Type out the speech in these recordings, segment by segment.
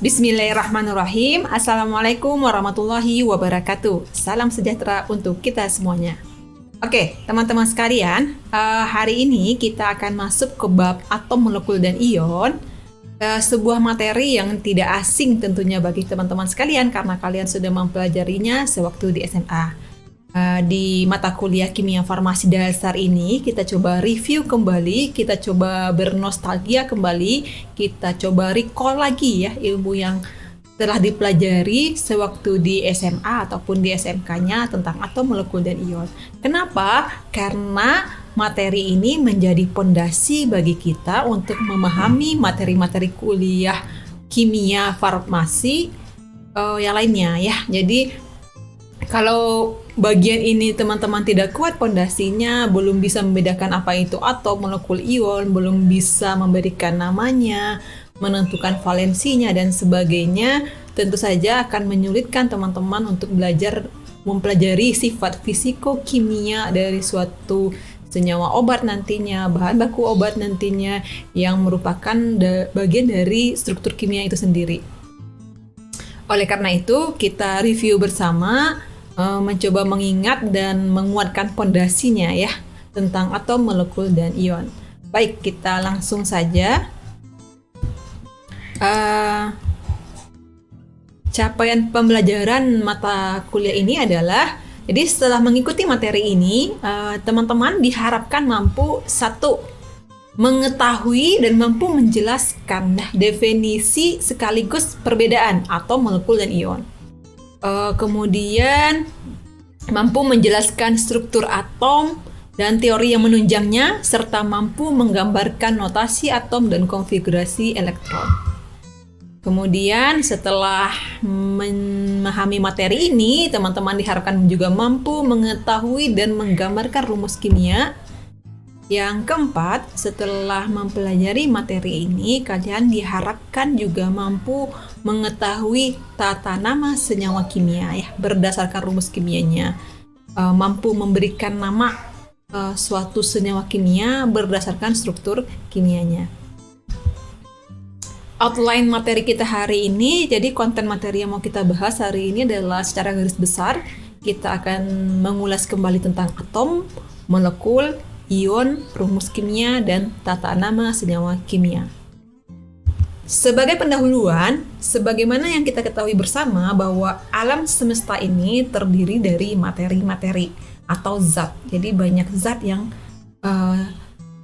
Bismillahirrahmanirrahim. Assalamualaikum warahmatullahi wabarakatuh. Salam sejahtera untuk kita semuanya. Oke, teman-teman sekalian, hari ini kita akan masuk ke bab atom, molekul, dan ion. Sebuah materi yang tidak asing tentunya bagi teman-teman sekalian karena kalian sudah mempelajarinya sewaktu di SMA. Di mata kuliah kimia farmasi dasar ini kita coba review kembali, kita coba bernostalgia kembali, kita coba recall lagi ya ilmu yang telah dipelajari sewaktu di SMA ataupun di SMK-nya tentang atom, molekul, dan ion. Kenapa? Karena materi ini menjadi pondasi bagi kita untuk memahami materi-materi kuliah kimia farmasi yang lainnya ya. Jadi kalau bagian ini teman-teman tidak kuat pondasinya, belum bisa membedakan apa itu atom, molekul, ion, belum bisa memberikan namanya, menentukan valensinya dan sebagainya, tentu saja akan menyulitkan teman-teman untuk belajar mempelajari sifat fisiko-kimia dari suatu senyawa obat nantinya, bahan baku obat nantinya yang merupakan bagian dari struktur kimia itu sendiri. Oleh karena itu, kita review bersama, mencoba mengingat dan menguatkan pondasinya ya tentang atom, molekul, dan ion. Baik, kita langsung saja. Capaian pembelajaran mata kuliah ini adalah, jadi setelah mengikuti materi ini, teman-teman diharapkan mampu satu, mengetahui dan mampu menjelaskan definisi sekaligus perbedaan atom, molekul, dan ion. Kemudian mampu menjelaskan struktur atom dan teori yang menunjangnya, serta mampu menggambarkan notasi atom dan konfigurasi elektron. Kemudian setelah memahami materi ini, teman-teman diharapkan juga mampu mengetahui dan menggambarkan rumus kimia. Yang keempat, setelah mempelajari materi ini, kalian diharapkan juga mampu mengetahui tata nama senyawa kimia ya, berdasarkan rumus kimianya. Mampu memberikan nama suatu senyawa kimia berdasarkan struktur kimianya. Outline materi kita hari ini, jadi konten materi yang mau kita bahas hari ini adalah secara garis besar, kita akan mengulas kembali tentang atom, molekul, ion, rumus kimia, dan tata nama senyawa kimia. Sebagai pendahuluan, sebagaimana yang kita ketahui bersama bahwa alam semesta ini terdiri dari materi-materi atau zat. Jadi banyak zat yang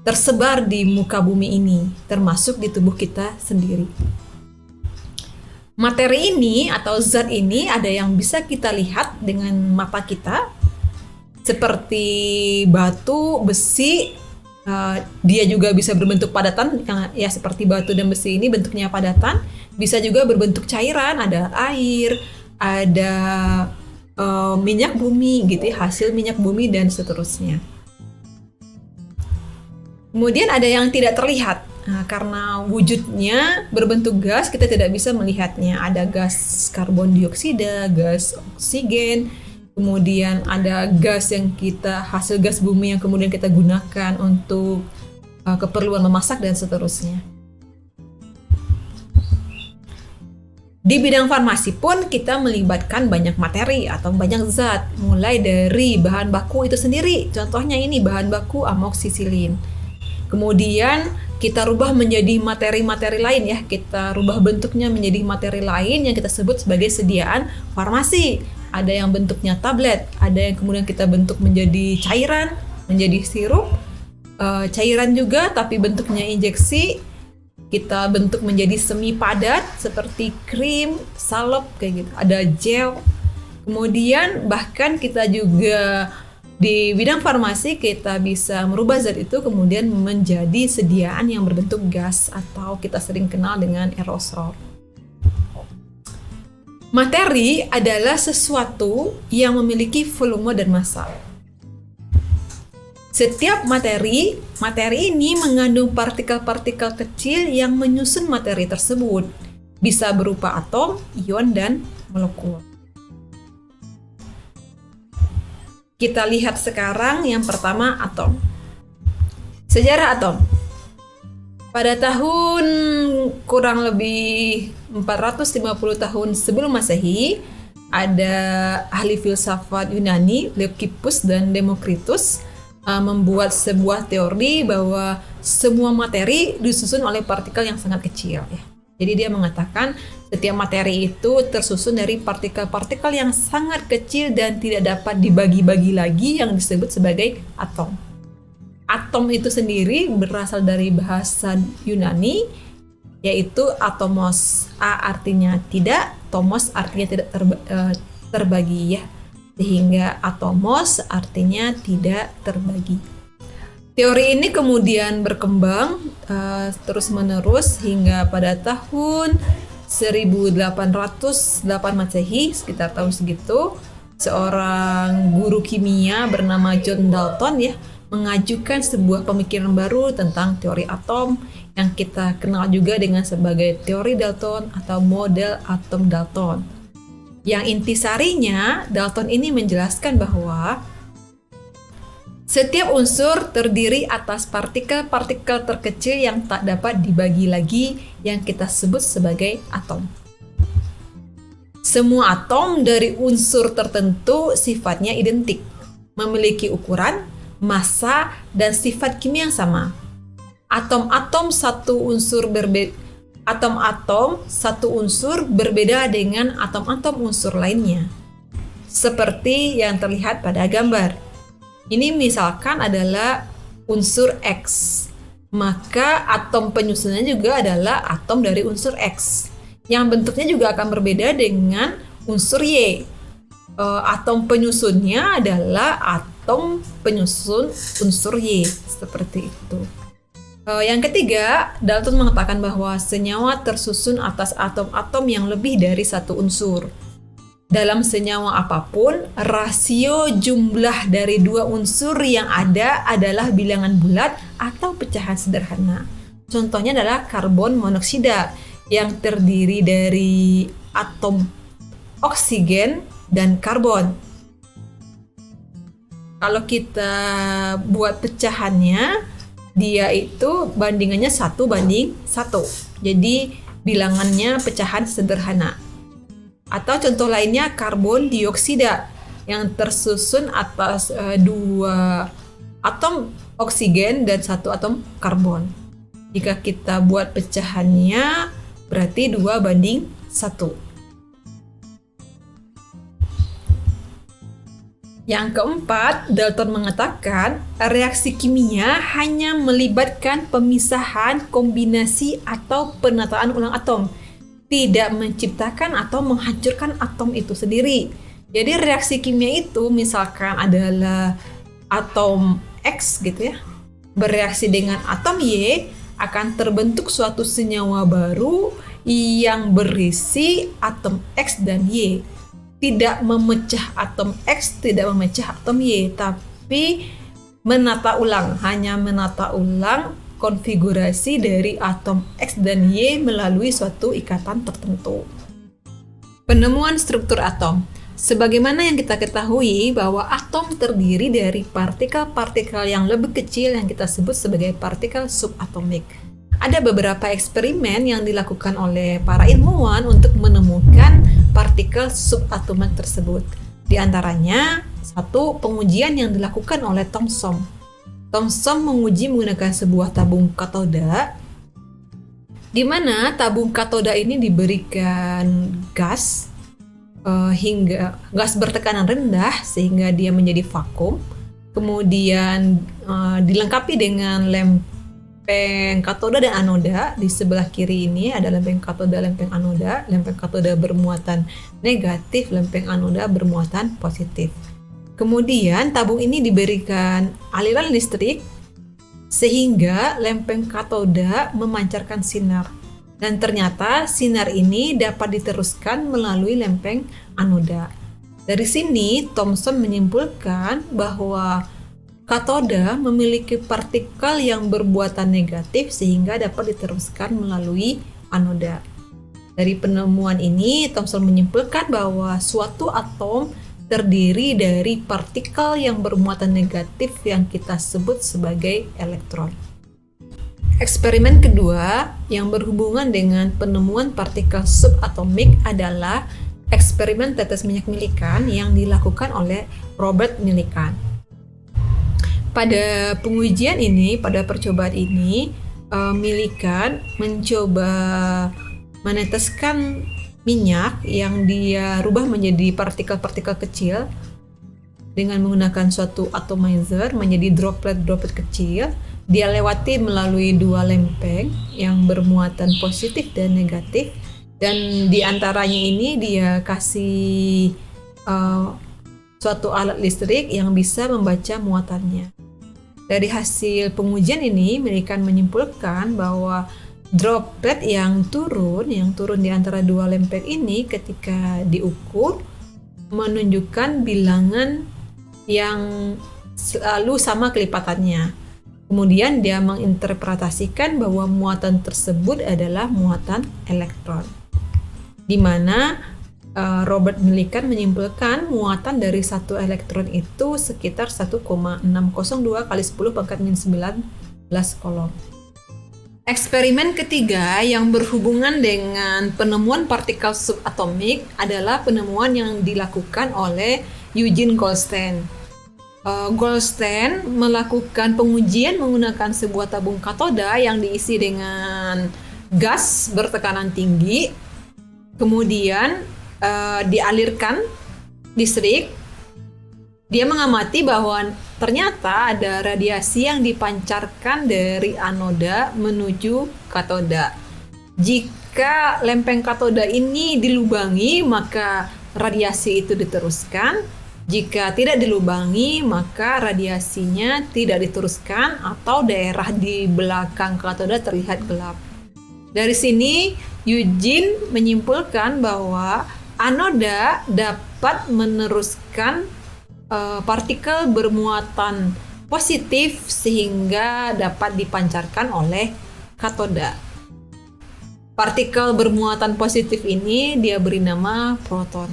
tersebar di muka bumi ini, termasuk di tubuh kita sendiri. Materi ini atau zat ini ada yang bisa kita lihat dengan mata kita, seperti batu, besi, dia juga bisa berbentuk padatan, ya seperti batu dan besi ini bentuknya padatan, bisa juga berbentuk cairan, ada air, ada minyak bumi gitu ya, hasil minyak bumi dan seterusnya. Kemudian ada yang tidak terlihat, karena wujudnya berbentuk gas, kita tidak bisa melihatnya. Ada gas karbon dioksida, gas oksigen, kemudian ada gas yang hasil gas bumi yang kemudian kita gunakan untuk keperluan memasak dan seterusnya. Di bidang farmasi pun kita melibatkan banyak materi atau banyak zat, mulai dari bahan baku itu sendiri. Contohnya ini bahan baku amoksisilin. Kemudian kita rubah menjadi materi-materi lain ya, kita rubah bentuknya menjadi materi lain yang kita sebut sebagai sediaan farmasi. Ada yang bentuknya tablet, ada yang kemudian kita bentuk menjadi cairan, menjadi sirup, cairan juga tapi bentuknya injeksi, kita bentuk menjadi semi padat seperti krim, salep kayak gitu, ada gel. Kemudian bahkan kita juga di bidang farmasi kita bisa merubah zat itu kemudian menjadi sediaan yang berbentuk gas atau kita sering kenal dengan aerosol. Materi adalah sesuatu yang memiliki volume dan massa. Setiap materi ini mengandung partikel-partikel kecil yang menyusun materi tersebut. Bisa berupa atom, ion, dan molekul. Kita lihat sekarang yang pertama atom. Sejarah atom. Pada tahun kurang lebih 450 tahun sebelum Masehi, ada ahli filsafat Yunani, Leucippus dan Demokritus membuat sebuah teori bahwa semua materi disusun oleh partikel yang sangat kecil. Ya. Jadi dia mengatakan setiap materi itu tersusun dari partikel-partikel yang sangat kecil dan tidak dapat dibagi-bagi lagi yang disebut sebagai atom. Atom itu sendiri berasal dari bahasa Yunani, yaitu atomos. A artinya tidak, tomos artinya tidak terbagi ya. Sehingga atomos artinya tidak terbagi. Teori ini kemudian berkembang terus-menerus hingga pada tahun 1808 Masehi, sekitar tahun segitu, seorang guru kimia bernama John Dalton ya mengajukan sebuah pemikiran baru tentang teori atom yang kita kenal juga dengan sebagai teori Dalton atau model atom Dalton. Yang intisarinya, Dalton ini menjelaskan bahwa setiap unsur terdiri atas partikel-partikel terkecil yang tak dapat dibagi lagi yang kita sebut sebagai atom. Semua atom dari unsur tertentu sifatnya identik, memiliki ukuran, massa, dan sifat kimia yang sama. Atom-atom satu unsur berbeda dengan atom-atom unsur lainnya. Seperti yang terlihat pada gambar. Ini misalkan adalah unsur X. Maka atom penyusunnya juga adalah atom dari unsur X. Yang bentuknya juga akan berbeda dengan unsur Y. Atom penyusunnya adalah atom penyusun unsur Y, seperti itu. Yang ketiga, Dalton mengatakan bahwa senyawa tersusun atas atom-atom yang lebih dari satu unsur. Dalam senyawa apapun, rasio jumlah dari dua unsur yang ada adalah bilangan bulat atau pecahan sederhana. Contohnya adalah karbon monoksida yang terdiri dari atom oksigen dan karbon. Kalau kita buat pecahannya, dia itu bandingannya 1:1. Jadi bilangannya pecahan sederhana. Atau contoh lainnya karbon dioksida yang tersusun atas dua atom oksigen dan satu atom karbon. Jika kita buat pecahannya berarti 2:1. Yang keempat, Dalton mengatakan reaksi kimia hanya melibatkan pemisahan, kombinasi, atau penataan ulang atom, tidak menciptakan atau menghancurkan atom itu sendiri. Jadi reaksi kimia itu misalkan adalah atom X gitu ya, bereaksi dengan atom Y, akan terbentuk suatu senyawa baru yang berisi atom X dan Y. Tidak memecah atom X, tidak memecah atom Y, tapi hanya menata ulang konfigurasi dari atom X dan Y melalui suatu ikatan tertentu. Penemuan struktur atom. Sebagaimana yang kita ketahui bahwa atom terdiri dari partikel-partikel yang lebih kecil yang kita sebut sebagai partikel subatomik. Ada beberapa eksperimen yang dilakukan oleh para ilmuwan untuk menemukan partikel subatomik tersebut. Di antaranya, satu pengujian yang dilakukan oleh Thomson. Thomson menguji menggunakan sebuah tabung katoda, di mana tabung katoda ini diberikan gas hingga gas bertekanan rendah sehingga dia menjadi vakum. Kemudian dilengkapi dengan lempeng katoda dan anoda. Di sebelah kiri ini ada lempeng katoda, lempeng anoda. Lempeng katoda bermuatan negatif, lempeng anoda bermuatan positif. Kemudian tabung ini diberikan aliran listrik sehingga lempeng katoda memancarkan sinar. Dan ternyata sinar ini dapat diteruskan melalui lempeng anoda. Dari sini Thomson menyimpulkan bahwa katoda memiliki partikel yang bermuatan negatif sehingga dapat diteruskan melalui anoda. Dari penemuan ini, Thomson menyimpulkan bahwa suatu atom terdiri dari partikel yang bermuatan negatif yang kita sebut sebagai elektron. Eksperimen kedua yang berhubungan dengan penemuan partikel subatomik adalah eksperimen tetes minyak Millikan yang dilakukan oleh Robert Millikan. Pada pengujian ini, pada percobaan ini, Millikan mencoba meneteskan minyak yang dia rubah menjadi partikel-partikel kecil dengan menggunakan suatu atomizer menjadi droplet-droplet kecil. Dia lewati melalui dua lempeng yang bermuatan positif dan negatif, dan di antaranya ini dia kasih suatu alat listrik yang bisa membaca muatannya. Dari hasil pengujian ini, Millikan menyimpulkan bahwa droplet yang turun di antara dua lempeng ini ketika diukur menunjukkan bilangan yang selalu sama kelipatannya. Kemudian dia menginterpretasikan bahwa muatan tersebut adalah muatan elektron, di mana Robert Millikan menyimpulkan muatan dari satu elektron itu sekitar 1,602 kali 10 pangkat minus 19 kolom. Eksperimen ketiga yang berhubungan dengan penemuan partikel subatomik adalah penemuan yang dilakukan oleh Eugene Goldstein. Goldstein melakukan pengujian menggunakan sebuah tabung katoda yang diisi dengan gas bertekanan tinggi, kemudian dialirkan listrik. Dia mengamati bahwa ternyata ada radiasi yang dipancarkan dari anoda menuju katoda. Jika lempeng katoda ini dilubangi, maka radiasi itu diteruskan. Jika tidak dilubangi, maka radiasinya tidak diteruskan atau daerah di belakang katoda terlihat gelap. Dari sini, Eugene menyimpulkan bahwa anoda dapat meneruskan partikel bermuatan positif sehingga dapat dipancarkan oleh katoda. Partikel bermuatan positif ini dia beri nama proton.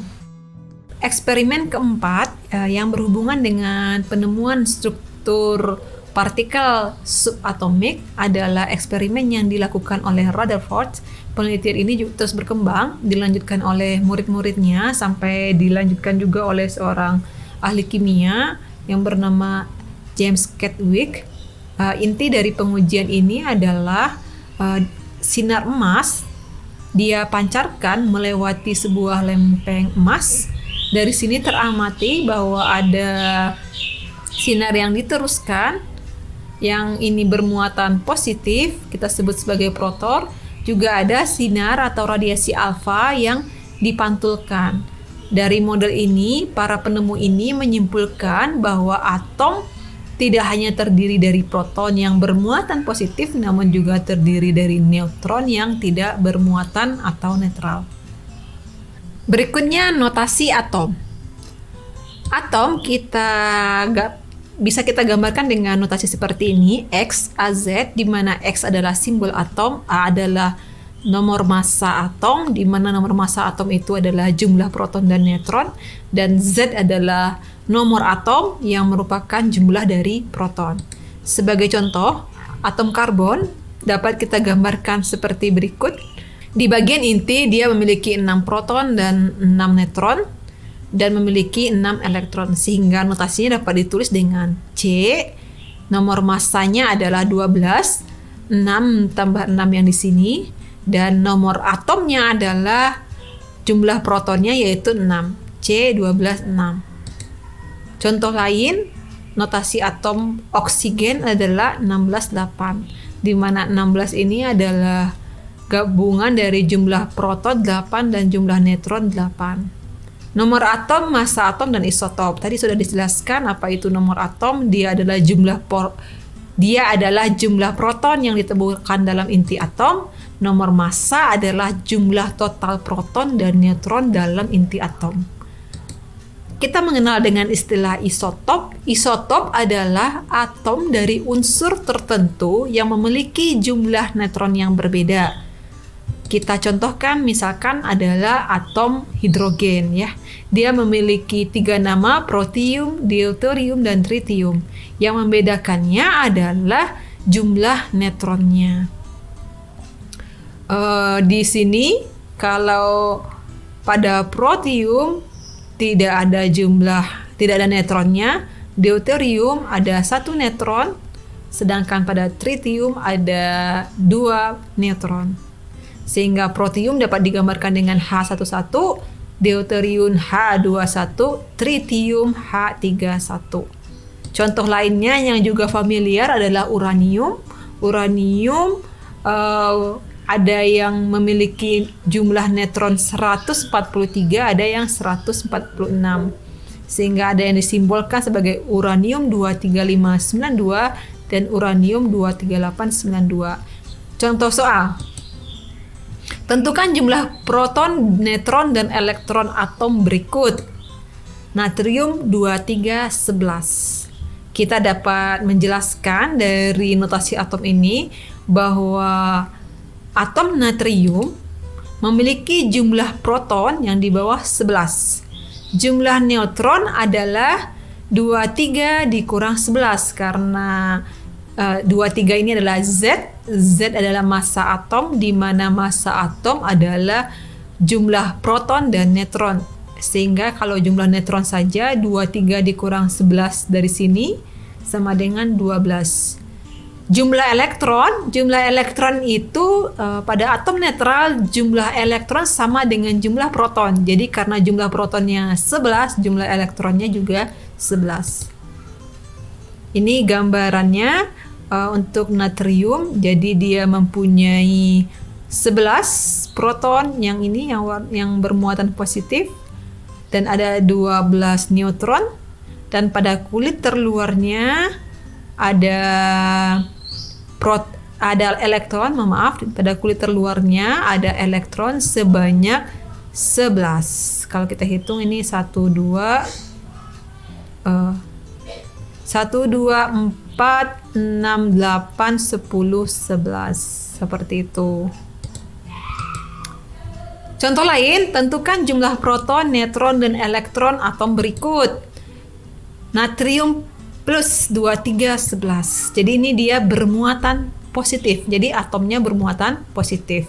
Eksperimen keempat yang berhubungan dengan penemuan struktur partikel subatomik adalah eksperimen yang dilakukan oleh Rutherford. Penelitian ini juga terus berkembang, dilanjutkan oleh murid-muridnya sampai dilanjutkan juga oleh seorang ahli kimia yang bernama James Chadwick. Inti dari pengujian ini adalah sinar emas dia pancarkan melewati sebuah lempeng emas. Dari sini teramati bahwa ada sinar yang diteruskan, yang ini bermuatan positif, kita sebut sebagai proton. Juga ada sinar atau radiasi alfa yang dipantulkan. Dari model ini, para penemu ini menyimpulkan bahwa atom tidak hanya terdiri dari proton yang bermuatan positif, namun juga terdiri dari neutron yang tidak bermuatan atau netral. Berikutnya notasi atom. Atom bisa kita gambarkan dengan notasi seperti ini, X, AZ, di mana X adalah simbol atom, A adalah nomor massa atom, di mana nomor massa atom itu adalah jumlah proton dan neutron, dan Z adalah nomor atom yang merupakan jumlah dari proton. Sebagai contoh, atom karbon dapat kita gambarkan seperti berikut. Di bagian inti dia memiliki 6 proton dan 6 neutron dan memiliki 6 elektron, sehingga notasinya dapat ditulis dengan C. Nomor massanya adalah 12, 6 tambah 6 yang di sini, dan nomor atomnya adalah jumlah protonnya yaitu 6, C12 6. Contoh lain, notasi atom oksigen adalah 16 8, di mana 16 ini adalah gabungan dari jumlah proton 8 dan jumlah neutron 8. Nomor atom, massa atom, dan isotop. Tadi sudah dijelaskan apa itu nomor atom. Dia adalah jumlah proton yang ditemukan dalam inti atom. Nomor massa adalah jumlah total proton dan neutron dalam inti atom. Kita mengenal dengan istilah isotop. Isotop adalah atom dari unsur tertentu yang memiliki jumlah neutron yang berbeda. Kita contohkan misalkan adalah atom hidrogen ya. Dia memiliki 3 nama, protium, deuterium, dan tritium. Yang membedakannya adalah jumlah neutronnya. Di sini kalau pada protium tidak ada neutronnya, deuterium ada 1 neutron, sedangkan pada tritium ada 2 neutron. Sehingga protium dapat digambarkan dengan H11, deuterium H21, tritium H31. Contoh lainnya yang juga familiar adalah uranium. Uranium ada yang memiliki jumlah neutron 143, ada yang 146. Sehingga ada yang disimbolkan sebagai uranium 23592 dan uranium 23892. Contoh soal. Tentukan jumlah proton, neutron, dan elektron atom berikut. Natrium 2311. Kita dapat menjelaskan dari notasi atom ini bahwa atom natrium memiliki jumlah proton yang di bawah 11. Jumlah neutron adalah 23 dikurang 11 karena 23 ini adalah Z. Z adalah massa atom, di mana massa atom adalah jumlah proton dan neutron. Sehingga kalau jumlah neutron saja 23 dikurang 11 dari sini sama dengan 12. Jumlah elektron itu pada atom netral jumlah elektron sama dengan jumlah proton. Jadi karena jumlah protonnya 11, jumlah elektronnya juga 11. Ini gambarannya untuk natrium. Jadi dia mempunyai 11 proton yang ini yang bermuatan positif dan ada 12 neutron, dan pada kulit terluarnya ada elektron, pada kulit terluarnya ada elektron sebanyak 11. Kalau kita hitung ini 1 2 4 6 8 10 11 seperti itu. Contoh lain, tentukan jumlah proton, neutron, dan elektron atom berikut. Natrium plus 2311. Jadi ini dia bermuatan positif. Jadi atomnya bermuatan positif.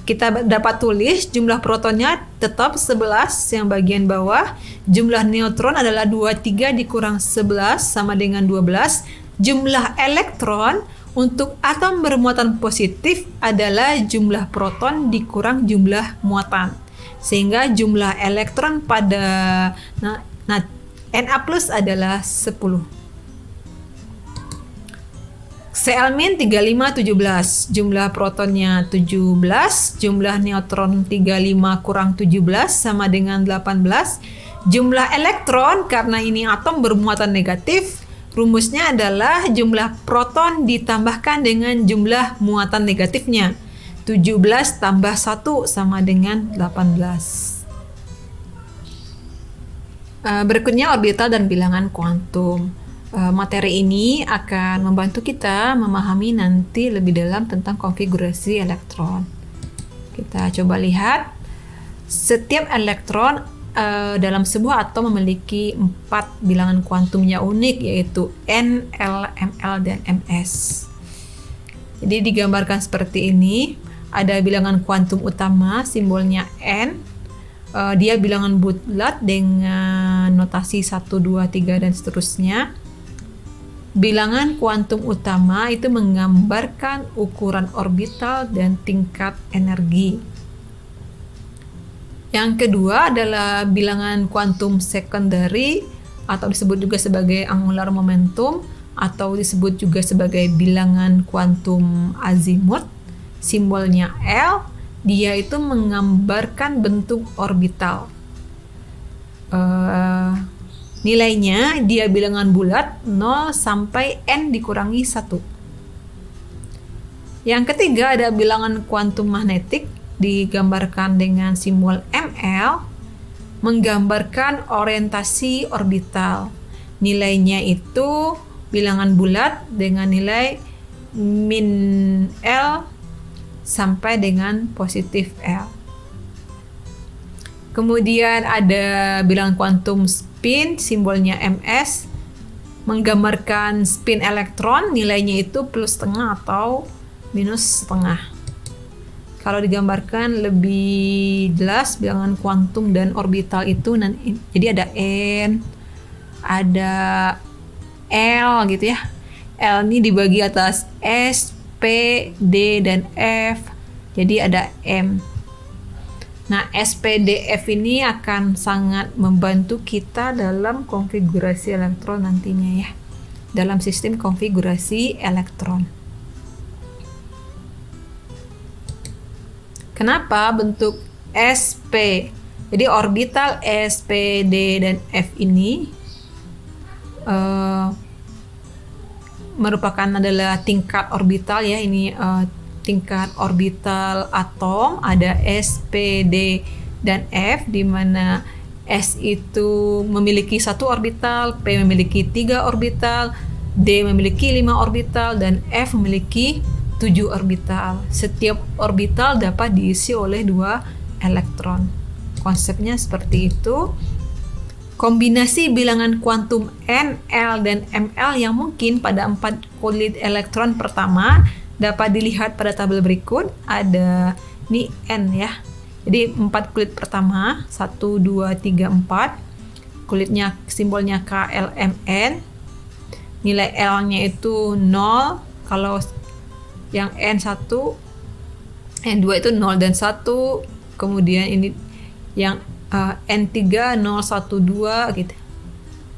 Kita dapat tulis jumlah protonnya tetap 11 yang bagian bawah. Jumlah neutron adalah 23 dikurang 11 sama dengan 12. Jumlah elektron untuk atom bermuatan positif adalah jumlah proton dikurang jumlah muatan. Sehingga jumlah elektron pada Na plus adalah 10. Cl-3517, jumlah protonnya 17, jumlah neutron 35 kurang 17 sama dengan 18. Jumlah elektron, karena ini atom bermuatan negatif, rumusnya adalah jumlah proton ditambahkan dengan jumlah muatan negatifnya. 17 tambah 1 sama dengan 18. Berikutnya orbital dan bilangan kuantum. Materi ini akan membantu kita memahami nanti lebih dalam tentang konfigurasi elektron. Kita coba lihat. Setiap elektron dalam sebuah atom memiliki 4 bilangan kuantumnya unik, yaitu N, L, Ml, dan Ms. Jadi digambarkan seperti ini. Ada bilangan kuantum utama, simbolnya N. Dia bilangan bulat dengan notasi 1, 2, 3, dan seterusnya. Bilangan kuantum utama itu menggambarkan ukuran orbital dan tingkat energi. Yang kedua adalah bilangan kuantum secondary atau disebut juga sebagai angular momentum atau disebut juga sebagai bilangan kuantum azimut. Simbolnya L. Dia itu menggambarkan bentuk orbital. Nilainya dia bilangan bulat 0 sampai N dikurangi 1. Yang ketiga ada bilangan kuantum magnetik, digambarkan dengan simbol Ml, menggambarkan orientasi orbital. Nilainya itu bilangan bulat dengan nilai min L sampai dengan positif L. Kemudian ada bilangan kuantum spin, simbolnya Ms, menggambarkan spin elektron, nilainya itu plus setengah atau minus setengah. Kalau digambarkan lebih jelas bilangan kuantum dan orbital itu, jadi ada N, ada L gitu ya. L ini dibagi atas S, P, D, dan F. Jadi ada M. Nah, SPDF ini akan sangat membantu kita dalam konfigurasi elektron nantinya ya. Dalam sistem konfigurasi elektron. Kenapa bentuk SP? Jadi orbital S, P, D, dan F ini merupakan adalah tingkat orbital ya. Ini tingkat orbital atom, ada S, P, D, dan F, di mana S itu memiliki 1 orbital, P memiliki 3 orbital, D memiliki 5 orbital, dan F memiliki 7 orbital. Setiap orbital dapat diisi oleh 2 elektron. Konsepnya seperti itu. Kombinasi bilangan kuantum N, L, dan Ml yang mungkin pada 4 kulit elektron pertama dapat dilihat pada tabel berikut. Ada ini N ya. Jadi 4 kulit pertama, 1, 2, 3, 4. Kulitnya simbolnya KLMN. Nilai L-nya itu 0. Kalau yang N1, N2 itu 0 dan 1. Kemudian ini yang N3 0, 1, 2 gitu.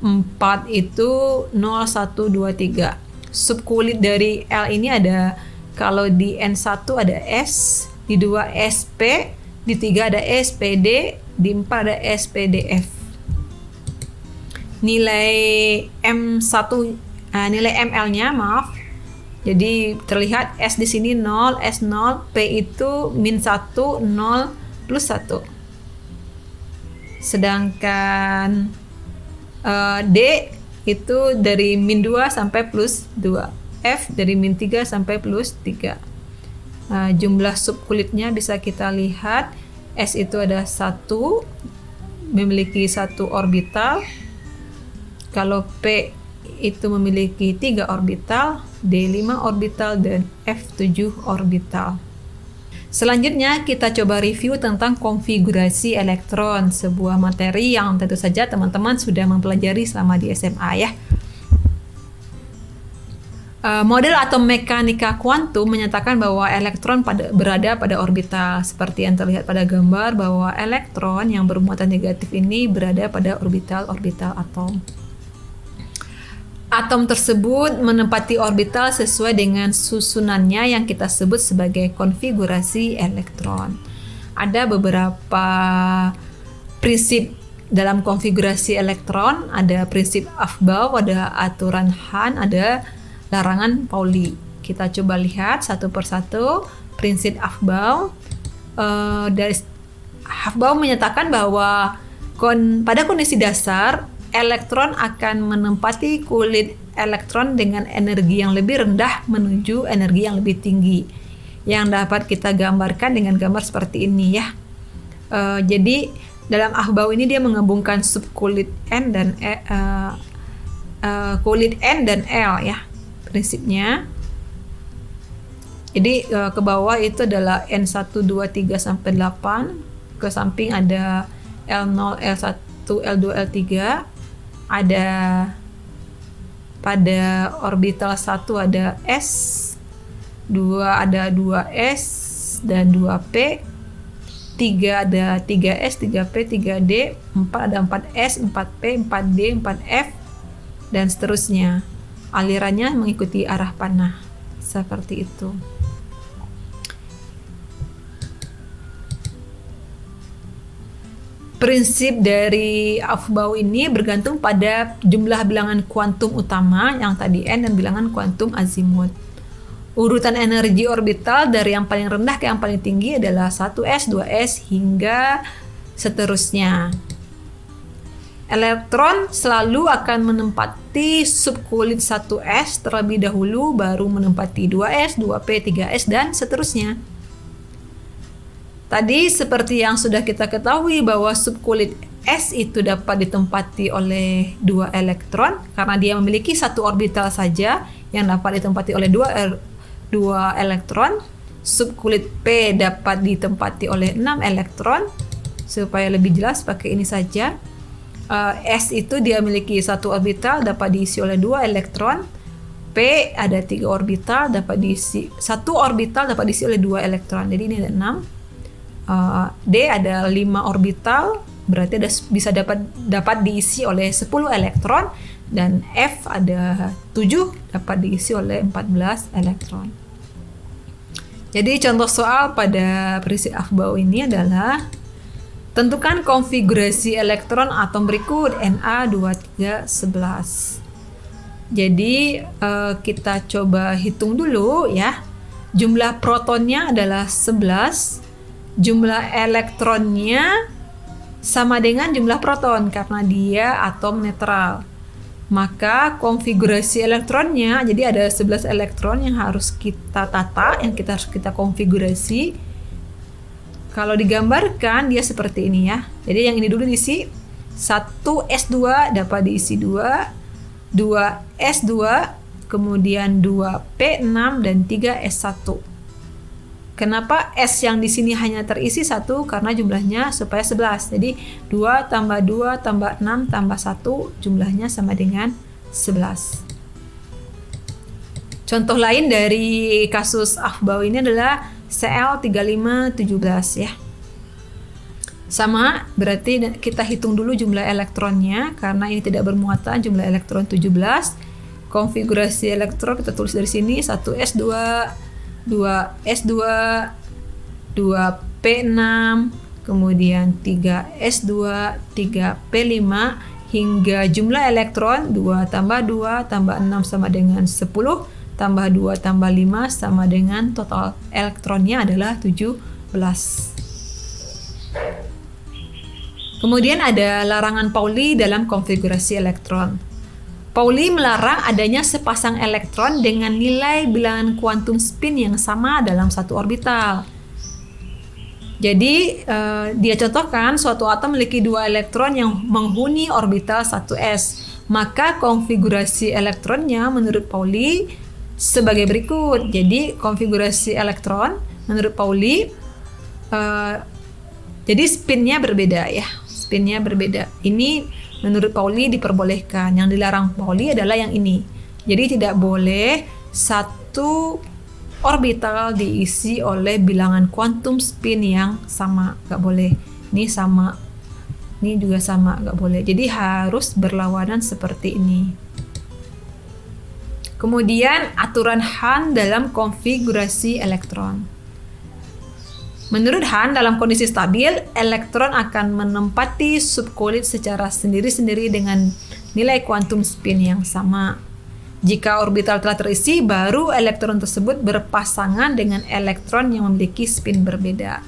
4 itu 0, 1, 2, 3. Subkulit dari L ini ada, kalau di N1 ada S, di 2 SP, di 3 ada SPD, di 4 ada SPDF. Nilai M1, nilai ML-nya maaf. Jadi terlihat S di sini 0, S 0, P itu min 1, 0, plus 1. Sedangkan D itu dari min 2 sampai plus 2. F dari min 3 sampai plus 3. Jumlah subkulitnya bisa kita lihat. S itu ada 1, memiliki 1 orbital. Kalau P itu memiliki 3 orbital, D 5 orbital, dan F 7 orbital. Selanjutnya kita coba review tentang konfigurasi elektron, sebuah materi yang tentu saja teman-teman sudah mempelajari selama di SMA ya. Model atom mekanika kuantum menyatakan bahwa elektron berada pada orbital, seperti yang terlihat pada gambar bahwa elektron yang bermuatan negatif ini berada pada orbital-orbital atom. Atom tersebut menempati orbital sesuai dengan susunannya yang kita sebut sebagai konfigurasi elektron. Ada beberapa prinsip dalam konfigurasi elektron, ada prinsip Aufbau, ada aturan Hahn, ada larangan Pauli. Kita coba lihat satu persatu. Prinsip Aufbau. Dari Aufbau menyatakan bahwa pada kondisi dasar, elektron akan menempati kulit elektron dengan energi yang lebih rendah menuju energi yang lebih tinggi, yang dapat kita gambarkan dengan gambar seperti ini ya. Jadi dalam Aufbau ini dia menggabungkan subkulit N dan kulit N dan L ya prinsipnya. Jadi ke bawah itu adalah N1, 2, 3 sampai 8. Ke samping ada L0, L1, L2, L3. Ada pada orbital 1 ada S, 2 ada 2S dan 2P, 3 ada 3S, 3P, 3D, 4 ada 4S, 4P, 4D, 4F, dan seterusnya. Alirannya mengikuti arah panah, seperti itu. Prinsip dari Aufbau ini bergantung pada jumlah bilangan kuantum utama yang tadi N dan bilangan kuantum azimut. Urutan energi orbital dari yang paling rendah ke yang paling tinggi adalah 1S, 2S, hingga seterusnya. Elektron selalu akan menempati subkulit 1S terlebih dahulu, baru menempati 2S, 2P, 3S, dan seterusnya. Tadi seperti yang sudah kita ketahui bahwa subkulit S itu dapat ditempati oleh 2 elektron karena dia memiliki satu orbital saja yang dapat ditempati oleh dua elektron. Subkulit P dapat ditempati oleh 6 elektron. Supaya lebih jelas pakai ini saja. S itu dia memiliki satu orbital dapat diisi oleh 2 elektron. P ada 3 orbital dapat diisi satu orbital dapat diisi oleh 2 elektron. Jadi ini ada 6. D ada 5 orbital berarti bisa dapat diisi oleh 10 elektron, dan F ada 7 dapat diisi oleh 14 elektron. Jadi contoh soal pada prinsip Aufbau ini adalah tentukan konfigurasi elektron atom berikut Na2311. Jadi kita coba hitung dulu ya. Jumlah protonnya adalah 11, jumlah elektronnya sama dengan jumlah proton karena dia atom netral. Maka konfigurasi elektronnya, jadi ada 11 elektron yang harus kita tata, yang harus kita konfigurasi. Kalau digambarkan dia seperti ini ya. Jadi yang ini dulu diisi 1 S2 dapat diisi 2 S2, kemudian 2 P6 dan 3 S1. Kenapa S yang di sini hanya terisi 1? Karena jumlahnya supaya 11. Jadi 2 tambah 2 tambah 6 tambah 1 jumlahnya sama dengan 11. Contoh lain dari kasus Aufbau ini adalah Cl3517 ya. Sama, berarti kita hitung dulu jumlah elektronnya karena ini tidak bermuatan jumlah elektron 17. Konfigurasi elektron kita tulis dari sini 1 S2, 2 S2, 2 P6, kemudian 3 S2, 3 P5 hingga jumlah elektron 2 tambah 2 tambah 6 sama dengan 10, tambah 2 tambah 5 sama dengan total elektronnya adalah 17. Kemudian ada larangan Pauli dalam konfigurasi elektron. Pauli melarang adanya sepasang elektron dengan nilai bilangan kuantum spin yang sama dalam satu orbital. Jadi dia contohkan suatu atom memiliki 2 elektron yang menghuni orbital 1s. Maka konfigurasi elektronnya menurut Pauli sebagai berikut. Jadi konfigurasi elektron menurut Pauli jadi spinnya berbeda ya. Spinnya berbeda. Ini menurut Pauli diperbolehkan. Yang dilarang Pauli adalah yang ini. Jadi tidak boleh satu orbital diisi oleh bilangan kuantum spin yang sama. Nggak boleh. Ini sama. Ini juga sama. Nggak boleh. Jadi harus berlawanan seperti ini. Kemudian aturan Hahn dalam konfigurasi elektron. Menurut Hahn, dalam kondisi stabil, elektron akan menempati subkulit secara sendiri-sendiri dengan nilai kuantum spin yang sama. Jika orbital telah terisi, baru elektron tersebut berpasangan dengan elektron yang memiliki spin berbeda.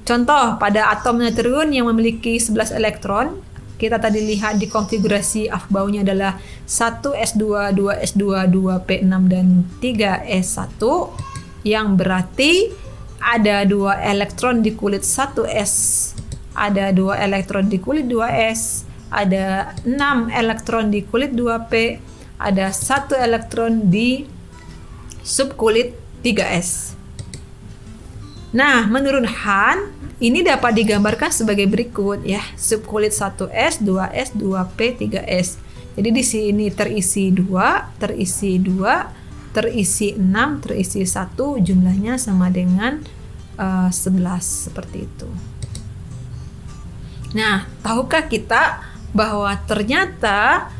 Contoh, pada atom natrium yang memiliki 11 elektron, kita tadi lihat di konfigurasi Aufbau-nya adalah 1 S2, 2 S2, 2 P6, dan 3 S1, yang berarti ada 2 elektron di kulit 1s, ada 2 elektron di kulit 2s, ada 6 elektron di kulit 2p, ada 1 elektron di subkulit 3s. Nah, menurut Hahn, ini dapat digambarkan sebagai berikut ya, subkulit 1s, 2s, 2p, 3s. Jadi di sini terisi 2, terisi 2, terisi 6, terisi 1, jumlahnya sama dengan 11 seperti itu. Nah, tahukah kita bahwa ternyata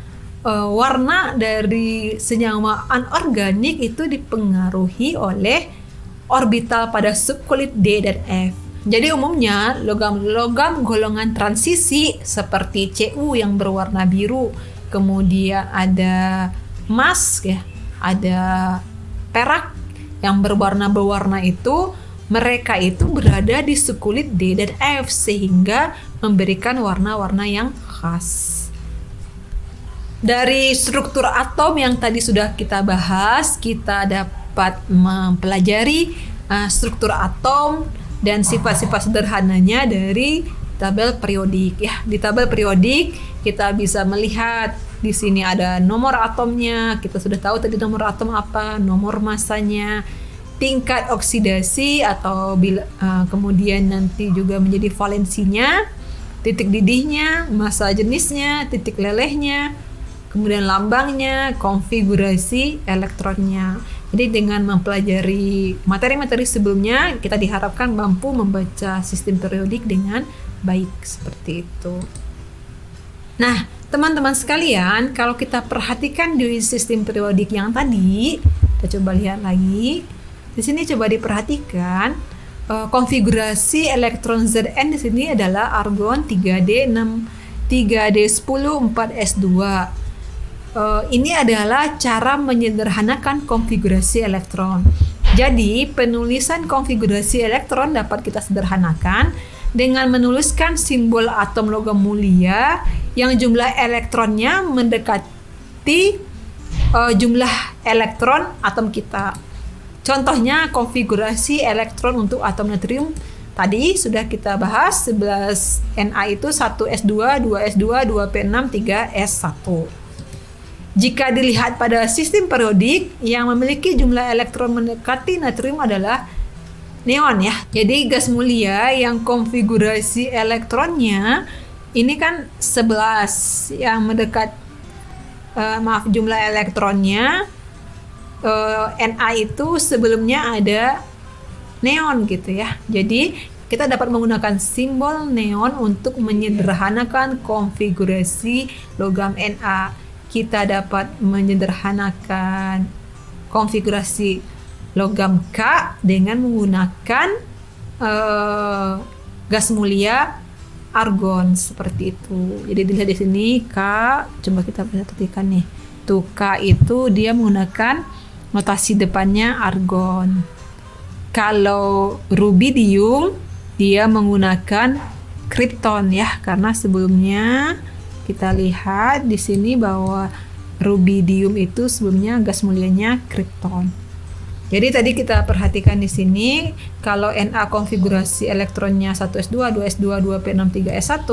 warna dari senyawa anorganik itu dipengaruhi oleh orbital pada subkulit D dan F. Jadi umumnya logam-logam golongan transisi seperti Cu yang berwarna biru, kemudian ada emas ya, ada perak yang berwarna-berwarna itu, mereka itu berada di subkulit D dan F sehingga memberikan warna-warna yang khas. Dari struktur atom yang tadi sudah kita bahas, kita dapat mempelajari struktur atom dan sifat-sifat sederhananya dari tabel periodik ya. Di tabel periodik kita bisa melihat di sini ada nomor atomnya. Kita sudah tahu tadi nomor atom apa, nomor masanya, tingkat oksidasi atau kemudian nanti juga menjadi valensinya, titik didihnya, massa jenisnya, titik lelehnya, kemudian lambangnya, konfigurasi elektronnya. Jadi dengan mempelajari materi-materi sebelumnya, kita diharapkan mampu membaca sistem periodik dengan baik seperti itu. Nah, teman-teman sekalian, kalau kita perhatikan di sistem periodik yang tadi, kita coba lihat lagi. Di sini coba diperhatikan konfigurasi elektron Zn di sini adalah argon 3D6, 3D10, 4s2. Ini adalah cara menyederhanakan konfigurasi elektron. Jadi, penulisan konfigurasi elektron dapat kita sederhanakan dengan menuliskan simbol atom logam mulia yang jumlah elektronnya mendekati jumlah elektron atom kita. Contohnya konfigurasi elektron untuk atom natrium tadi sudah kita bahas, 11 Na itu 1s2, 2s2, 2p6, 3s1. Jika dilihat pada sistem periodik, yang memiliki jumlah elektron mendekati natrium adalah neon ya. Jadi gas mulia yang konfigurasi elektronnya ini kan 11 yang mendekat jumlah elektronnya Na itu sebelumnya ada neon gitu ya. Jadi kita dapat menggunakan simbol neon untuk menyederhanakan konfigurasi logam Na. Kita dapat menyederhanakan konfigurasi logam K dengan menggunakan gas mulia argon seperti itu. Jadi dilihat di sini K, coba kita perhatikan nih. Tuh K itu dia menggunakan notasi depannya argon. Kalau rubidium dia menggunakan kripton ya, karena sebelumnya kita lihat di sini bahwa rubidium itu sebelumnya gas mulianya kripton. Jadi tadi kita perhatikan di sini kalau Na konfigurasi elektronnya 1s2, 2s2, 2p6, 3s1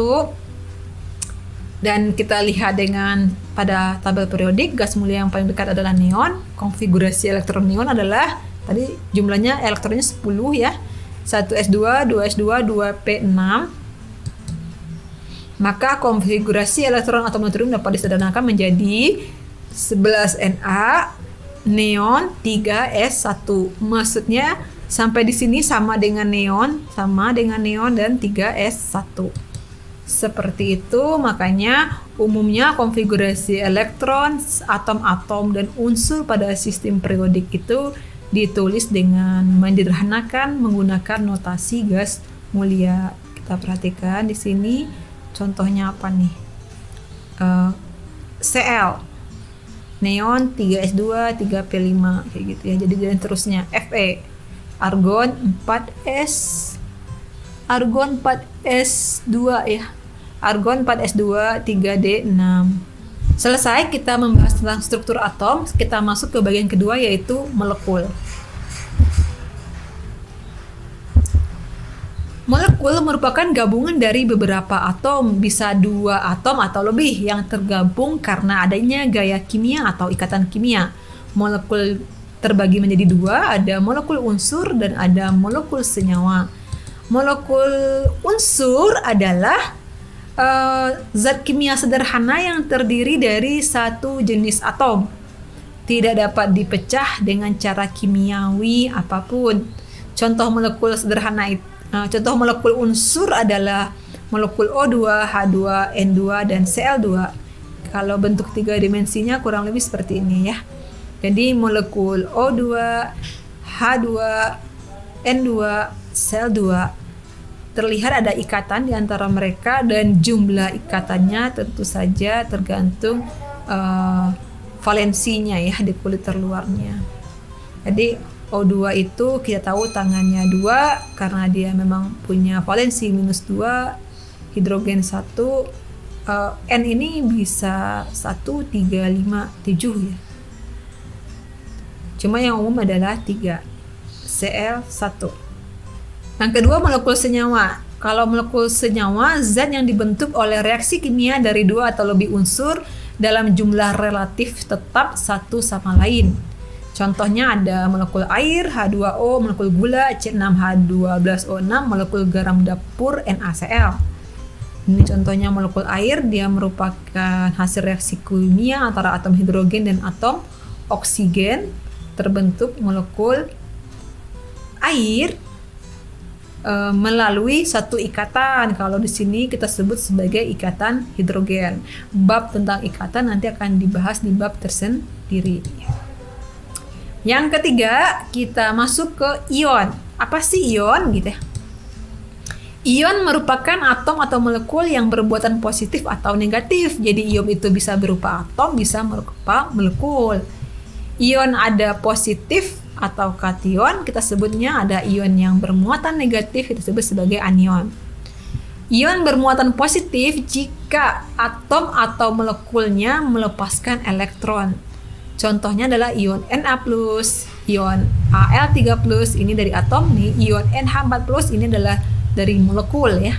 dan kita lihat dengan pada tabel periodik gas mulia yang paling dekat adalah neon. Konfigurasi elektron neon adalah tadi jumlahnya elektronnya 10 ya. 1s2, 2s2, 2p6. Maka konfigurasi elektron atom natrium dapat disederhanakan menjadi 11 Na neon 3s1. Maksudnya sampai di sini sama dengan neon dan 3s1. Seperti itu, makanya umumnya konfigurasi elektron, atom-atom dan unsur pada sistem periodik itu ditulis dengan menyederhanakan menggunakan notasi gas mulia. Kita perhatikan di sini contohnya apa nih? Cl, neon 3s2, 3p5 kayak gitu ya. Jadi dan terusnya. Fe, argon 4s2 ya. Argon 4s2, 3d6. Selesai kita membahas tentang struktur atom, kita masuk ke bagian kedua yaitu molekul. Molekul merupakan gabungan dari beberapa atom, bisa 2 atom atau lebih yang tergabung karena adanya gaya kimia atau ikatan kimia. Molekul terbagi menjadi 2, ada molekul unsur dan ada molekul senyawa. Molekul unsur adalah zat kimia sederhana yang terdiri dari satu jenis atom. Tidak dapat dipecah dengan cara kimiawi apapun. Contoh molekul unsur adalah molekul O2, H2, N2, dan Cl2. Kalau bentuk 3 dimensinya kurang lebih seperti ini ya. Jadi molekul O2, H2, N2, Cl2 terlihat ada ikatan di antara mereka dan jumlah ikatannya tentu saja tergantung valensinya ya di kulit terluarnya. Jadi O2 itu kita tahu tangannya 2 karena dia memang punya valensi -2, hidrogen 1, N ini bisa 1, 3, 5, 7 ya. Cuma yang umum adalah 3, Cl1. Yang kedua molekul senyawa. Kalau molekul senyawa, zat yang dibentuk oleh reaksi kimia dari 2 atau lebih unsur dalam jumlah relatif tetap satu sama lain. Contohnya ada molekul air H2O, molekul gula C6H12O6, molekul garam dapur NaCl. Ini contohnya molekul air, dia merupakan hasil reaksi kimia antara atom hidrogen dan atom oksigen, terbentuk molekul air melalui satu ikatan. Kalau di sini kita sebut sebagai ikatan hidrogen. Bab tentang ikatan nanti akan dibahas di bab tersendiri. Yang ketiga, kita masuk ke ion. Apa sih ion gitu ya? Ion merupakan atom atau molekul yang berbuatan positif atau negatif. Jadi ion itu bisa berupa atom, bisa berupa molekul. Ion ada positif atau kation, kita sebutnya ada ion yang bermuatan negatif, kita sebut sebagai anion. Ion bermuatan positif jika atom atau molekulnya melepaskan elektron. Contohnya adalah ion Na+, ion Al3+, ini dari atom nih, ion NH4+, ini adalah dari molekul ya.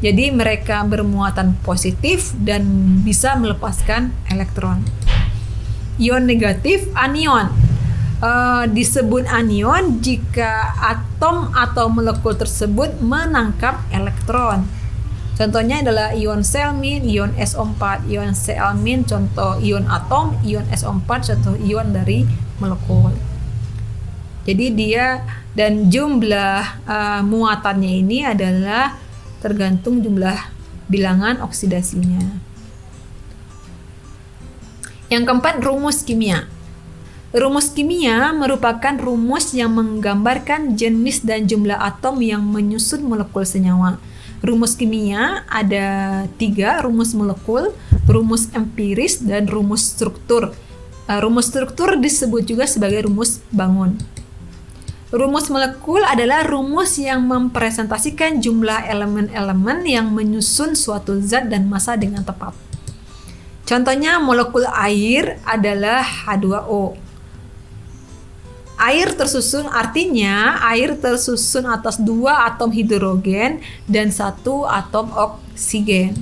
Jadi mereka bermuatan positif dan bisa melepaskan elektron. Ion negatif, anion. Disebut anion jika atom atau molekul tersebut menangkap elektron. Contohnya adalah ion selmin, ion SO4, ion Cl-, contoh ion atom, ion SO4, contoh ion dari molekul. Jadi dia dan jumlah muatannya ini adalah tergantung jumlah bilangan oksidasinya. Yang keempat, rumus kimia. Rumus kimia merupakan rumus yang menggambarkan jenis dan jumlah atom yang menyusun molekul senyawa. Rumus kimia ada 3, rumus molekul, rumus empiris, dan rumus struktur. Rumus struktur disebut juga sebagai rumus bangun. Rumus molekul adalah rumus yang mempresentasikan jumlah elemen-elemen yang menyusun suatu zat dan massa dengan tepat. Contohnya molekul air adalah H2O. Air tersusun artinya air tersusun atas 2 atom hidrogen dan 1 atom oksigen.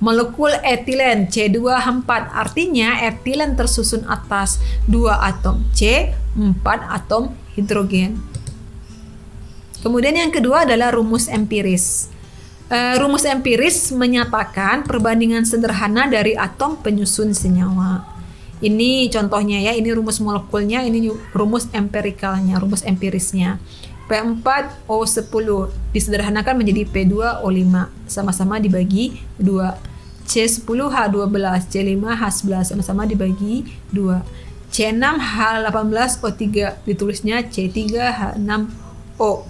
Molekul etilen C2H4 artinya etilen tersusun atas 2 atom C, 4 atom hidrogen. Kemudian yang kedua adalah rumus empiris. Rumus empiris menyatakan perbandingan sederhana dari atom penyusun senyawa. Ini contohnya ya, ini rumus molekulnya, ini rumus empirikalnya, rumus empirisnya. P4O10 disederhanakan menjadi P2O5, sama-sama dibagi 2. C10H12, C5H11 sama-sama dibagi 2. C6H18O3 ditulisnya C3H6O,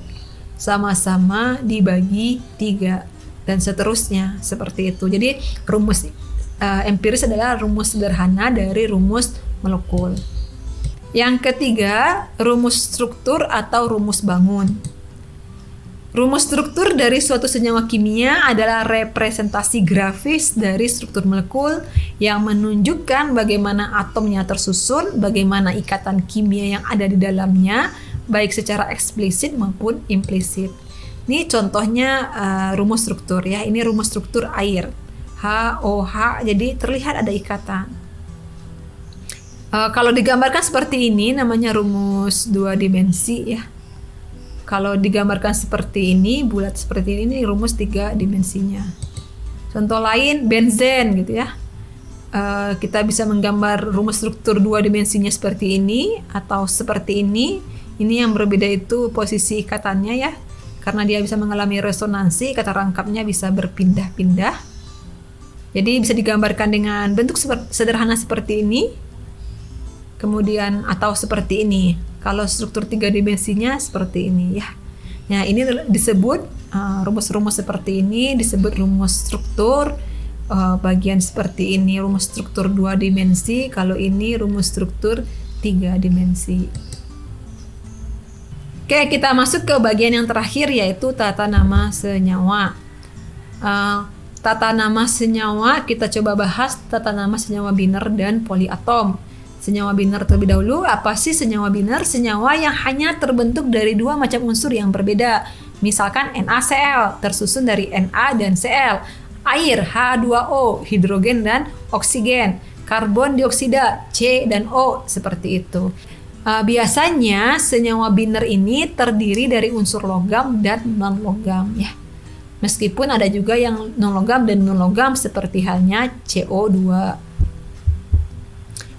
sama-sama dibagi 3, dan seterusnya seperti itu. Jadi rumus empiris adalah rumus sederhana dari rumus molekul. Yang ketiga, rumus struktur atau rumus bangun. Rumus struktur dari suatu senyawa kimia adalah representasi grafis dari struktur molekul yang menunjukkan bagaimana atomnya tersusun, bagaimana ikatan kimia yang ada di dalamnya, baik secara eksplisit maupun implisit. Ini contohnya rumus struktur ya. Ini rumus struktur air. HOH, jadi terlihat ada ikatan. Kalau digambarkan seperti ini namanya rumus 2 dimensi ya. Kalau digambarkan seperti ini, bulat seperti ini rumus 3 dimensinya. Contoh lain benzen gitu ya. Kita bisa menggambar rumus struktur 2 dimensinya seperti ini atau seperti ini. Ini yang berbeda itu posisi ikatannya ya. Karena dia bisa mengalami resonansi, kata rangkapnya bisa berpindah-pindah. Jadi bisa digambarkan dengan bentuk sederhana seperti ini, kemudian atau seperti ini. Kalau struktur 3 dimensinya seperti ini ya. Nah ini disebut rumus-rumus seperti ini disebut rumus struktur. Bagian seperti ini rumus struktur 2 dimensi. Kalau ini rumus struktur 3 dimensi. Oke, kita masuk ke bagian yang terakhir yaitu tata nama senyawa. Tata nama senyawa, kita coba bahas tata nama senyawa biner dan poliatom. Senyawa biner terlebih dahulu. Apa sih senyawa biner? Senyawa yang hanya terbentuk dari 2 macam unsur yang berbeda. Misalkan NaCl tersusun dari Na dan Cl, air H2O, hidrogen dan oksigen, karbon dioksida C dan O, seperti itu. Biasanya senyawa binder ini terdiri dari unsur logam dan non-logam ya. Meskipun ada juga yang non-logam dan non-logam seperti halnya CO2.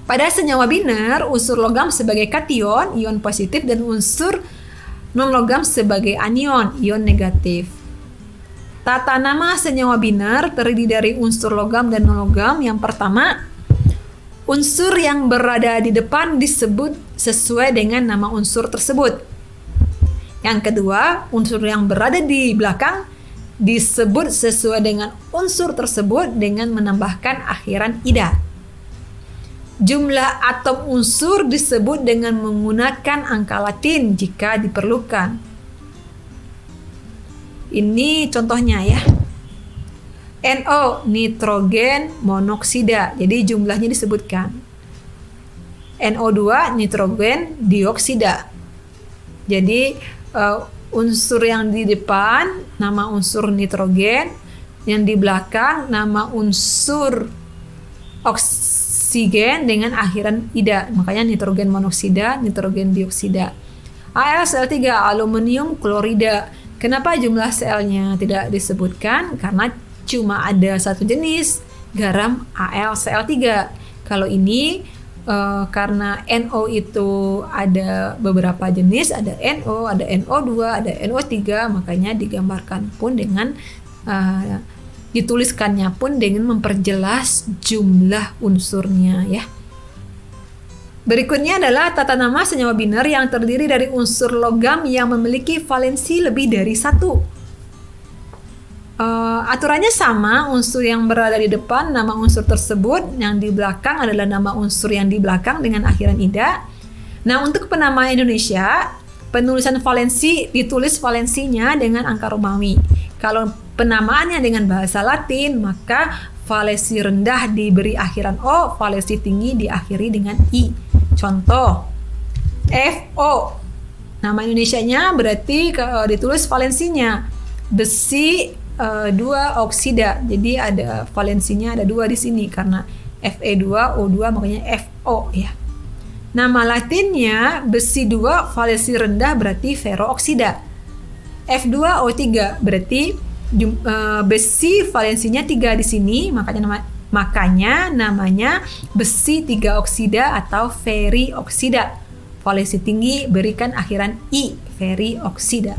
Pada senyawa binder, unsur logam sebagai kation, ion positif, dan unsur non-logam sebagai anion, ion negatif. Tata nama senyawa binder terdiri dari unsur logam dan non-logam. Yang pertama, unsur yang berada di depan disebut sesuai dengan nama unsur tersebut. Yang kedua, unsur yang berada di belakang disebut sesuai dengan unsur tersebut dengan menambahkan akhiran ida. Jumlah atom unsur disebut dengan menggunakan angka Latin jika diperlukan. Ini contohnya ya. NO, nitrogen monoksida. Jadi jumlahnya disebutkan. NO2, nitrogen dioksida. Jadi unsur yang di depan nama unsur nitrogen, yang di belakang nama unsur oksigen dengan akhiran ida. Makanya nitrogen monoksida, nitrogen dioksida. AlCl3, aluminium klorida. Kenapa jumlah Cl-nya tidak disebutkan? Karena cuma ada satu jenis garam AlCl3. Kalau ini karena NO itu ada beberapa jenis, ada NO, ada NO2, ada NO3, makanya digambarkan pun dengan dituliskannya pun dengan memperjelas jumlah unsurnya ya. Berikutnya adalah tata nama senyawa binder yang terdiri dari unsur logam yang memiliki valensi lebih dari satu. Aturannya sama, unsur yang berada di depan nama unsur tersebut, yang di belakang adalah nama unsur yang di belakang dengan akhiran ida. Nah, untuk penamaan Indonesia, penulisan valensi ditulis valensinya dengan angka Romawi. Kalau penamaannya dengan bahasa Latin, maka valensi rendah diberi akhiran O, valensi tinggi diakhiri dengan I. Contoh, FO. Nama Indonesianya berarti ditulis valensinya besi 2 oksida. Jadi ada valensinya ada 2 di sini karena Fe2O2 makanya FO ya. Nama Latinnya besi 2 valensi rendah berarti ferrooksida. F2O3 berarti besi valensinya 3 di sini, makanya namanya besi 3 oksida atau ferrioksida. Valensi tinggi berikan akhiran I, ferrioksida.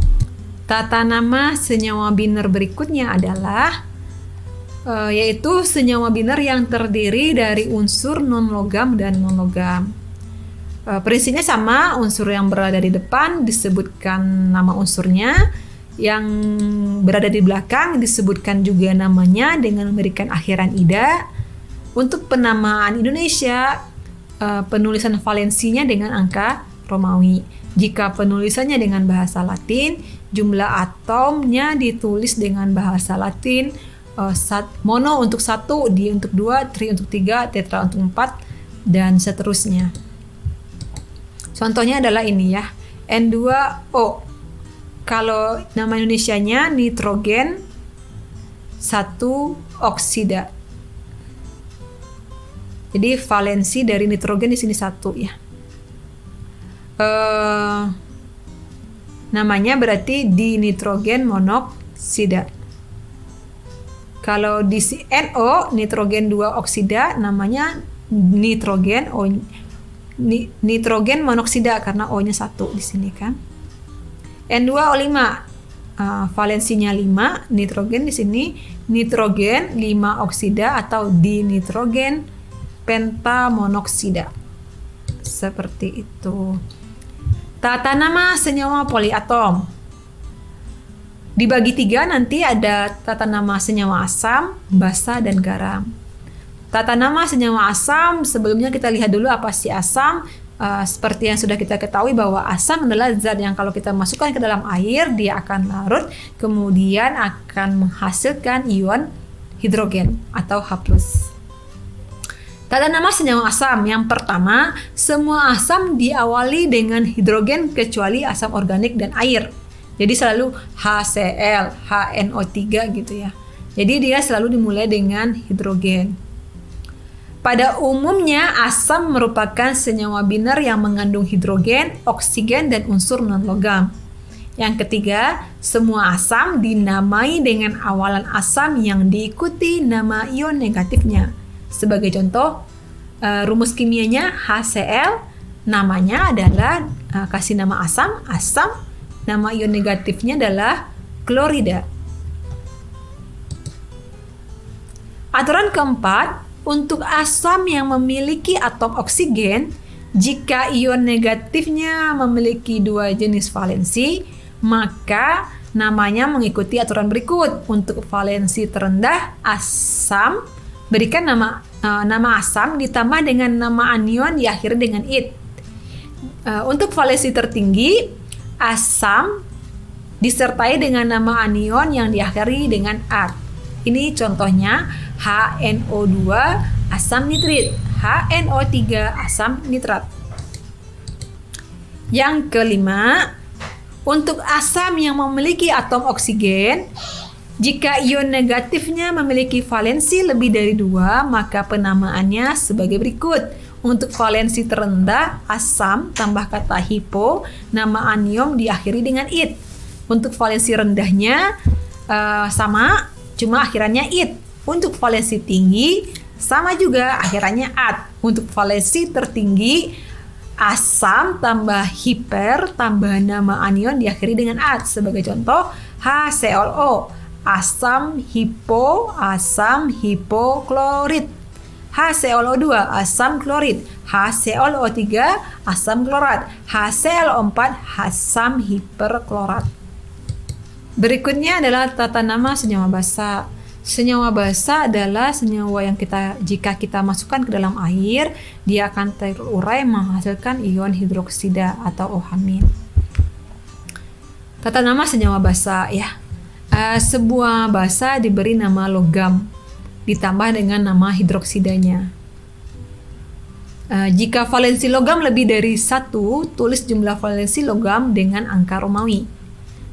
Tata nama senyawa binder berikutnya adalah yaitu senyawa binder yang terdiri dari unsur non-logam dan non-logam. Prinsipnya sama, unsur yang berada di depan disebutkan nama unsurnya, yang berada di belakang disebutkan juga namanya dengan memberikan akhiran ida. Untuk penamaan Indonesia, penulisan valensinya dengan angka Romawi. Jika penulisannya dengan bahasa Latin, jumlah atomnya ditulis dengan bahasa Latin, mono untuk 1, di untuk 2, tri untuk 3, tetra untuk 4, dan seterusnya. Contohnya adalah ini ya, N2O. Kalau nama Indonesianya nitrogen 1 oksida. Jadi valensi dari nitrogen di sini 1 ya. Namanya berarti dinitrogen monoksida. Kalau di NO nitrogen 2 oksida namanya nitrogen nitrogen monoksida karena O-nya 1 di sini kan. N2O5 valensinya 5, nitrogen di sini nitrogen 5 oksida atau dinitrogen pentamonoksida. Seperti itu. Tata nama senyawa poliatom. Dibagi 3 nanti ada tata nama senyawa asam, basa, dan garam. Tata nama senyawa asam, sebelumnya kita lihat dulu apa sih asam. Seperti yang sudah kita ketahui bahwa asam adalah zat yang kalau kita masukkan ke dalam air, dia akan larut, kemudian akan menghasilkan ion hidrogen atau H+. Tata nama senyawa asam. Yang pertama, semua asam diawali dengan hidrogen kecuali asam organik dan air. Jadi selalu HCl, HNO3 gitu ya. Jadi dia selalu dimulai dengan hidrogen. Pada umumnya asam merupakan senyawa biner yang mengandung hidrogen, oksigen, dan unsur non-logam. Yang ketiga, semua asam dinamai dengan awalan asam yang diikuti nama ion negatifnya. Sebagai contoh, rumus kimianya HCl, namanya adalah kasih nama asam, nama ion negatifnya adalah klorida. Aturan keempat, untuk asam yang memiliki atom oksigen, jika ion negatifnya memiliki dua jenis valensi, maka namanya mengikuti aturan berikut. Untuk valensi terendah asam, berikan nama asam ditambah dengan nama anion diakhiri dengan "id". Untuk valensi tertinggi, asam disertai dengan nama anion yang diakhiri dengan "at". Ini contohnya HNO2 asam nitrit, HNO3 asam nitrat. Yang kelima, untuk asam yang memiliki atom oksigen, jika ion negatifnya memiliki valensi lebih dari 2, maka penamaannya sebagai berikut. Untuk valensi terendah, asam tambah kata hipo, nama anion diakhiri dengan "id". Untuk valensi rendahnya sama, cuma akhirannya "id". Untuk valensi tinggi sama juga akhirannya "at". Untuk valensi tertinggi, asam tambah hiper tambah nama anion diakhiri dengan "at". Sebagai contoh, HClO, asam hipoklorit. HClO2, asam klorit. HClO3, asam klorat. HClO4, asam hiperklorat. Berikutnya adalah tata nama senyawa basa. Senyawa basa adalah senyawa yang jika kita masukkan ke dalam air, dia akan terurai menghasilkan ion hidroksida atau OH-. Tata nama senyawa basa ya. Sebuah basa diberi nama logam ditambah dengan nama hidroksidanya. Jika valensi logam lebih dari 1, tulis jumlah valensi logam dengan angka Romawi.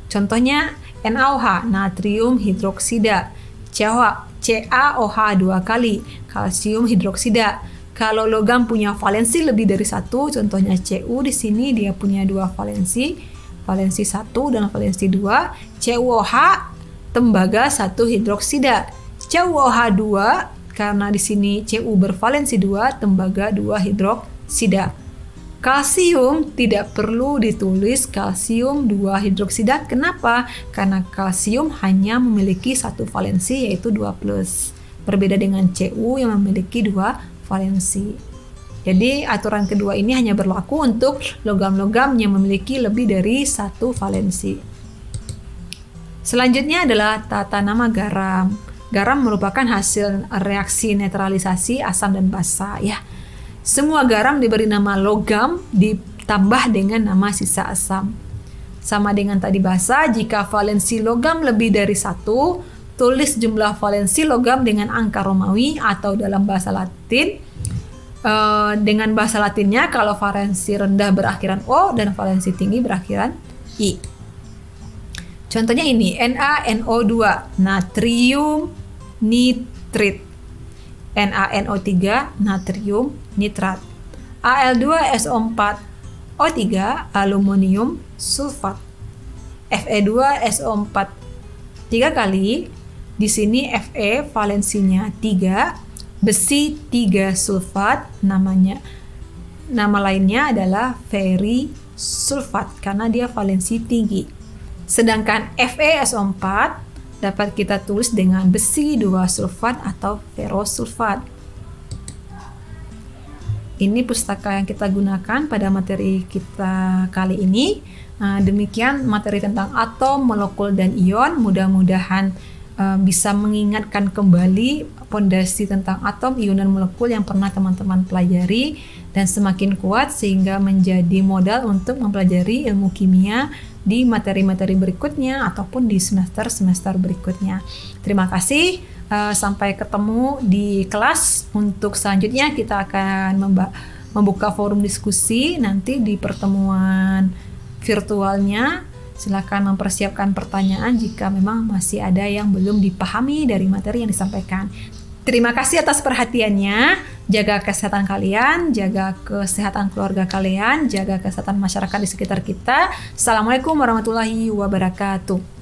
Contohnya NaOH, natrium hidroksida. CaOH 2 kali, kalsium hidroksida. Kalau logam punya valensi lebih dari 1, contohnya Cu di sini dia punya 2 valensi 1 dan valensi 2. CuOH tembaga 1 hidroksida. CuOH 2 karena di sini Cu bervalensi 2, tembaga 2 hidroksida. Kalsium tidak perlu ditulis kalsium 2 hidroksida. Kenapa? Karena kalsium hanya memiliki 1 valensi yaitu 2+. Berbeda dengan Cu yang memiliki 2 valensi. Jadi aturan kedua ini hanya berlaku untuk logam-logam yang memiliki lebih dari 1 valensi. Selanjutnya adalah tata nama garam. Garam merupakan hasil reaksi netralisasi asam dan basa ya. Semua garam diberi nama logam ditambah dengan nama sisa asam. Sama dengan tadi basa, jika valensi logam lebih dari 1, tulis jumlah valensi logam dengan angka Romawi atau dalam bahasa Latin. Dengan bahasa Latinnya, kalau valensi rendah berakhiran O dan valensi tinggi berakhiran I. Contohnya ini, NaNO2, natrium nitrit. NaNO3, natrium nitrat. Al2SO4O3, aluminium sulfat. Fe2SO4 3 kali. Di sini Fe valensinya 3, besi 3 sulfat, nama lainnya adalah ferisulfat karena dia valensi tinggi. Sedangkan FeSO4 dapat kita tulis dengan besi 2 sulfat atau ferosulfat. Ini pustaka yang kita gunakan pada materi kita kali ini. Demikian materi tentang atom, molekul, dan ion. Mudah-mudahan bisa mengingatkan kembali pondasi tentang atom, ion, dan molekul yang pernah teman-teman pelajari dan semakin kuat sehingga menjadi modal untuk mempelajari ilmu kimia di materi-materi berikutnya ataupun di semester-semester berikutnya. Terima kasih, sampai ketemu di kelas. Untuk selanjutnya kita akan membuka forum diskusi nanti di pertemuan virtualnya. Silakan mempersiapkan pertanyaan jika memang masih ada yang belum dipahami dari materi yang disampaikan. Terima kasih atas perhatiannya. Jaga kesehatan kalian, jaga kesehatan keluarga kalian, jaga kesehatan masyarakat di sekitar kita. Assalamualaikum warahmatullahi wabarakatuh.